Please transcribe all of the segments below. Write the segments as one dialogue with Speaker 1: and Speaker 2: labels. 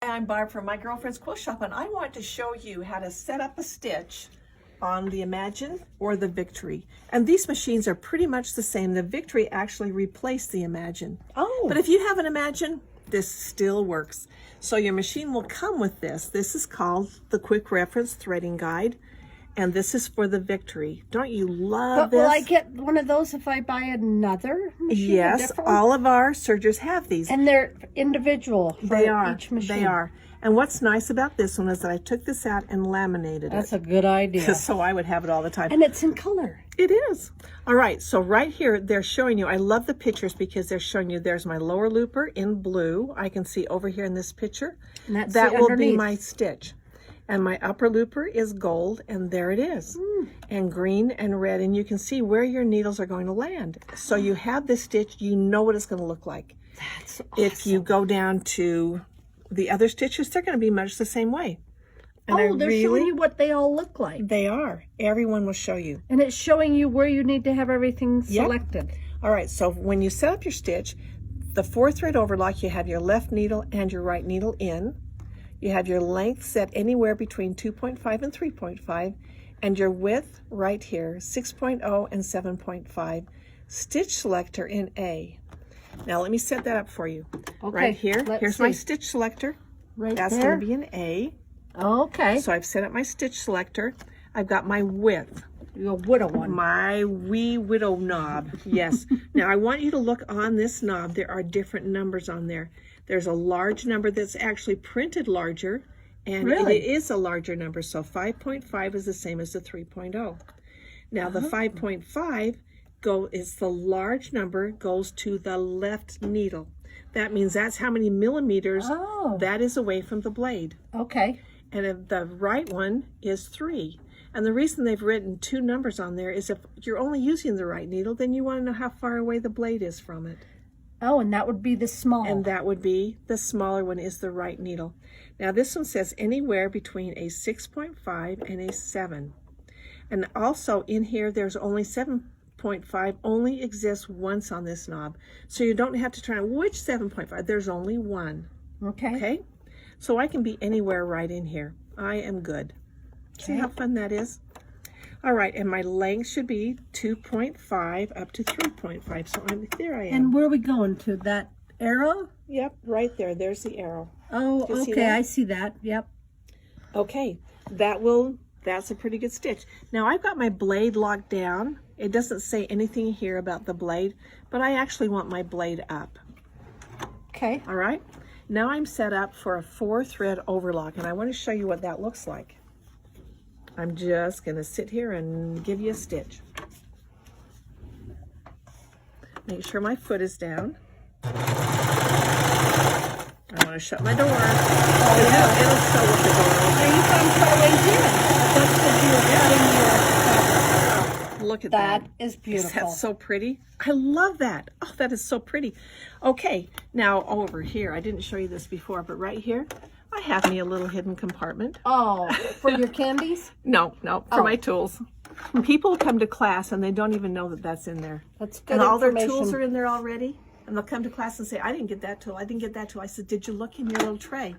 Speaker 1: Hi, I'm Barb from My Girlfriend's Quilt Shop, and I want to show you how to set up a stitch on the Imagine or the Victory. And these machines are pretty much the same. The Victory actually replaced the Imagine.
Speaker 2: Oh.
Speaker 1: But if you have an Imagine, this still works. So your machine will come with this. This is called the Quick Reference Threading Guide, and this is for the Victory. Don't you love this?
Speaker 2: Will I get one of those if I buy another machine?
Speaker 1: Yes, all of our sergers have these.
Speaker 2: And they're individual for each machine.
Speaker 1: They are. And what's nice about this one is that I took this out and laminated
Speaker 2: That's
Speaker 1: it.
Speaker 2: a good idea.
Speaker 1: So I would have it all the time.
Speaker 2: And it's in color.
Speaker 1: It is. All right, so right here, they're showing you, I love the pictures because they're showing you, there's my lower looper in blue. I can see over here in this picture.
Speaker 2: And that's
Speaker 1: that will
Speaker 2: underneath.
Speaker 1: be my stitch. And my upper looper is gold, and there it is. And green and red, and you can see where your needles are going to land. So you have this stitch, you know what it's going to look like.
Speaker 2: That's awesome.
Speaker 1: If you go down to the other stitches, they're going to be much the same way. And
Speaker 2: they're showing you what they all look like.
Speaker 1: They are. Everyone will show you.
Speaker 2: And it's showing you where you need to have everything selected.
Speaker 1: All right, so when you set up your stitch, the 4-thread overlock, you have your left needle and your right needle in. You have your length set anywhere between 2.5 and 3.5, and your width right here, 6.0 and 7.5. Stitch selector in A. Now let me set that up for you.
Speaker 2: Okay,
Speaker 1: right here, here's my stitch selector.
Speaker 2: Right
Speaker 1: That's
Speaker 2: there.
Speaker 1: going to be an A.
Speaker 2: Okay.
Speaker 1: So I've set up my stitch selector. I've got my width.
Speaker 2: Your widow one.
Speaker 1: My wee widow knob, yes. Now I want you to look on this knob. There are different numbers on there. There's a large number that's actually printed larger, and it is a larger number. So 5.5 is the same as the 3.0. Now the 5.5 is the large number, goes to the left needle. That means that's how many millimeters that is away from the blade.
Speaker 2: Okay.
Speaker 1: And if the right one is 3. And the reason they've written 2 numbers on there is if you're only using the right needle, then you want to know how far away the blade is from it.
Speaker 2: Oh, and that would be the small.
Speaker 1: And that would be the smaller one is the right needle. Now this one says anywhere between a 6.5 and a 7. And also in here there's only 7.5 only exists once on this knob. So you don't have to try which 7.5. There's only one.
Speaker 2: Okay.
Speaker 1: Okay? So I can be anywhere right in here. I am good. See how fun that is? All right, and my length should be 2.5 up to 3.5. So there I am.
Speaker 2: And where are we going to? That arrow?
Speaker 1: Yep, right there. There's the arrow.
Speaker 2: Oh, okay. I see that. Yep.
Speaker 1: Okay, that's a pretty good stitch. Now I've got my blade locked down. It doesn't say anything here about the blade, but I actually want my blade up.
Speaker 2: Okay.
Speaker 1: All right. Now I'm set up for a 4-thread overlock, and I want to show you what that looks like. I'm just going to sit here and give you a stitch. Make sure my foot is down. I want to shut my door. Oh, yeah. It'll show what the door is.
Speaker 2: Are you from That's because
Speaker 1: Look at that.
Speaker 2: That is beautiful.
Speaker 1: Is that so pretty? I love that. Oh, that is so pretty. Okay, now over here, I didn't show you this before, but right here, I have me a little hidden compartment.
Speaker 2: Oh, for your candies?
Speaker 1: No, for my tools. People come to class and they don't even know that that's in there.
Speaker 2: That's good
Speaker 1: And all their
Speaker 2: information.
Speaker 1: tools are in there already. And they'll come to class and say, I didn't get that tool. I didn't get that tool. I said, did you look in your little tray?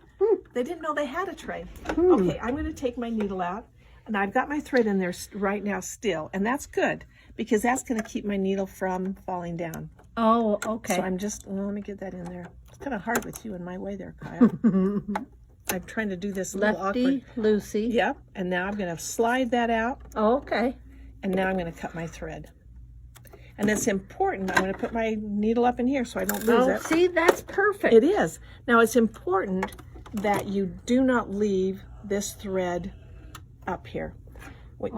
Speaker 1: They didn't know they had a tray. Okay, I'm going to take my needle out. And I've got my thread in there right now still. And that's good because that's going to keep my needle from falling down.
Speaker 2: Oh, okay.
Speaker 1: So I'm just, let me get that in there. It's kind of hard with you in my way there, Kyle. I'm trying to do this a little awkward.
Speaker 2: Loosey.
Speaker 1: Yep. And now I'm going to slide that out.
Speaker 2: Oh, okay.
Speaker 1: And now I'm going to cut my thread. And it's important. I'm going to put my needle up in here so I don't lose it.
Speaker 2: See, that's perfect.
Speaker 1: It is. Now it's important that you do not leave this thread up here.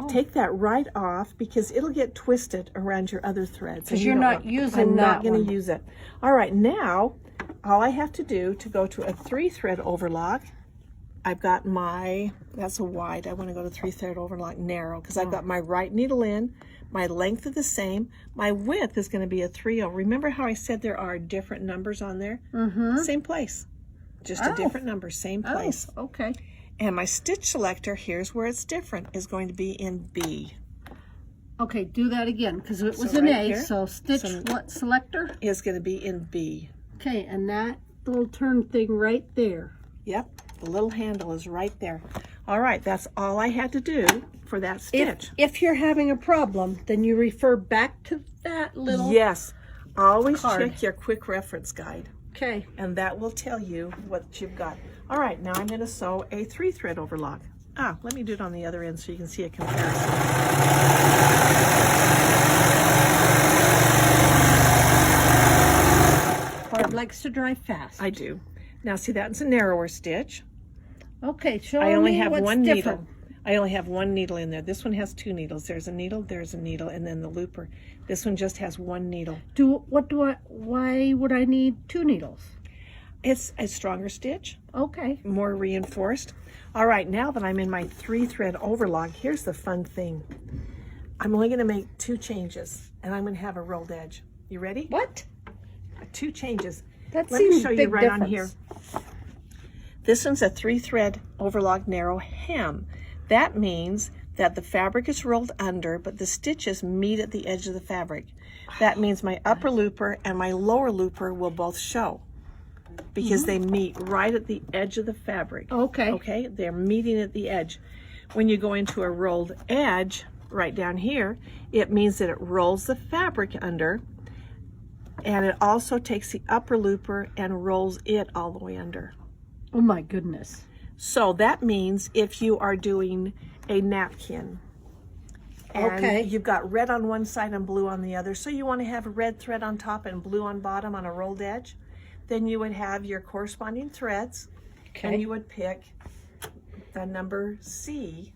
Speaker 1: Take that right off because it'll get twisted around your other threads.
Speaker 2: Because you're not using that one.
Speaker 1: I'm not going to use it. All right, now all I have to do to go to a 3-thread overlock, I've got that's a wide. I want to go to 3-thread overlock narrow because I've got my right needle in, my length is the same, my width is going to be a 3/0. Remember how I said there are different numbers on there? Same place, just a different number, same place.
Speaker 2: Okay.
Speaker 1: And my stitch selector, here's where it's different, is going to be in B.
Speaker 2: Okay, do that again because it was
Speaker 1: So
Speaker 2: an
Speaker 1: right
Speaker 2: A.
Speaker 1: here,
Speaker 2: So stitch what selector?
Speaker 1: Is going to be in B.
Speaker 2: Okay, and that little turn thing right there.
Speaker 1: Yep, the little handle is right there. All right, that's all I had to do for that stitch.
Speaker 2: If you're having a problem, then you refer back to that little
Speaker 1: Yes, always
Speaker 2: card.
Speaker 1: check your quick reference guide,
Speaker 2: Okay.
Speaker 1: and that will tell you what you've got. All right, now I'm going to sew a 3-thread overlock. Let me do it on the other end so you can see a comparison.
Speaker 2: Barb likes to dry fast.
Speaker 1: I do. Now see, that's a narrower stitch.
Speaker 2: Okay, show
Speaker 1: I only
Speaker 2: me
Speaker 1: have
Speaker 2: what's
Speaker 1: one
Speaker 2: different.
Speaker 1: needle. I only have one needle in there. This one has 2 needles. There's a needle, and then the looper. This one just has 1 needle.
Speaker 2: Why would I need 2 needles?
Speaker 1: It's a stronger stitch,
Speaker 2: Okay.
Speaker 1: more reinforced. All right, now that I'm in my 3-thread overlock, here's the fun thing. I'm only going to make 2 changes, and I'm going to have a rolled edge. You ready?
Speaker 2: What?
Speaker 1: 2 changes.
Speaker 2: That
Speaker 1: Let me
Speaker 2: seems
Speaker 1: show you
Speaker 2: big
Speaker 1: right
Speaker 2: difference.
Speaker 1: on here. This one's a 3-thread overlock narrow hem. That means that the fabric is rolled under, but the stitches meet at the edge of the fabric. That means my upper looper and my lower looper will both show because they meet right at the edge of the fabric.
Speaker 2: Okay.
Speaker 1: Okay, they're meeting at the edge. When you go into a rolled edge, right down here, it means that it rolls the fabric under, and it also takes the upper looper and rolls it all the way under.
Speaker 2: Oh my goodness.
Speaker 1: So that means if you are doing a napkin and
Speaker 2: Okay.
Speaker 1: you've got red on one side and blue on the other, so you want to have a red thread on top and blue on bottom on a rolled edge, then you would have your corresponding threads,
Speaker 2: Okay.
Speaker 1: and you would pick the number C,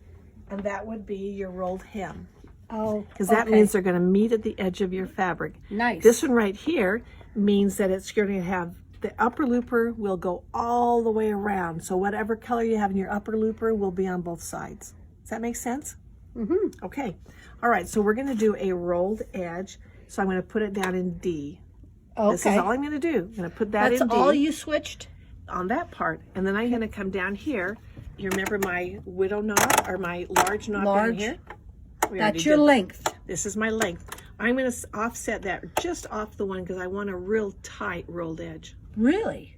Speaker 1: and that would be your rolled hem.
Speaker 2: Oh,
Speaker 1: Because that means they're going to meet at the edge of your fabric.
Speaker 2: nice.
Speaker 1: This one right here means that it's going to have the upper looper will go all the way around. So whatever color you have in your upper looper will be on both sides. Does that make sense?
Speaker 2: Mm-hmm.
Speaker 1: Okay. All right. So we're going to do a rolled edge. So I'm going to put it down in D.
Speaker 2: Okay.
Speaker 1: This is all I'm going to do. I'm going to put that
Speaker 2: That's
Speaker 1: in D
Speaker 2: all you switched?
Speaker 1: on that part. And then I'm going to come down here. You remember my widow knob or my large knob down
Speaker 2: Large.
Speaker 1: here? We already
Speaker 2: That's your
Speaker 1: did that.
Speaker 2: length.
Speaker 1: This is my length. I'm going to offset that just off the one because I want a real tight rolled edge.
Speaker 2: Really?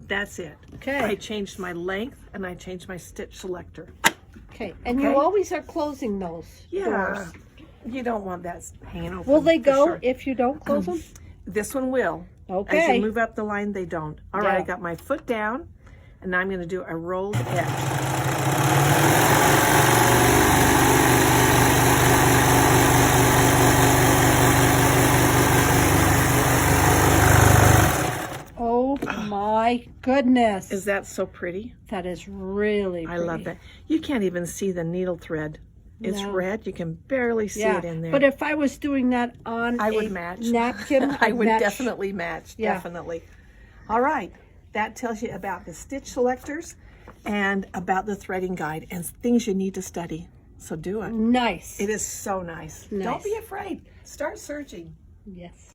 Speaker 1: That's it.
Speaker 2: Okay.
Speaker 1: I changed my length and I changed my stitch selector.
Speaker 2: Okay. And
Speaker 1: Okay.
Speaker 2: you always are closing those
Speaker 1: Yeah.
Speaker 2: doors.
Speaker 1: You don't want that hanging open.
Speaker 2: Will they
Speaker 1: for
Speaker 2: go
Speaker 1: sure.
Speaker 2: if you don't close them?
Speaker 1: This one will. As
Speaker 2: Okay.
Speaker 1: you move up the line, they don't. All right,
Speaker 2: Yeah.
Speaker 1: I got my foot down and now I'm going to do a rolled edge.
Speaker 2: Oh my goodness.
Speaker 1: Is that so pretty?
Speaker 2: That is really
Speaker 1: I
Speaker 2: pretty.
Speaker 1: love that. You can't even see the needle thread. It's
Speaker 2: No.
Speaker 1: red. You can barely see it in there.
Speaker 2: But if I was doing that on
Speaker 1: I
Speaker 2: a
Speaker 1: would match.
Speaker 2: napkin,
Speaker 1: I
Speaker 2: I'd
Speaker 1: would
Speaker 2: match.
Speaker 1: definitely match.
Speaker 2: Yeah.
Speaker 1: Definitely. All right. That tells you about the stitch selectors and about the threading guide and things you need to study. So do it.
Speaker 2: Nice.
Speaker 1: It is so nice. Don't
Speaker 2: Nice.
Speaker 1: be afraid. Start searching.
Speaker 2: Yes.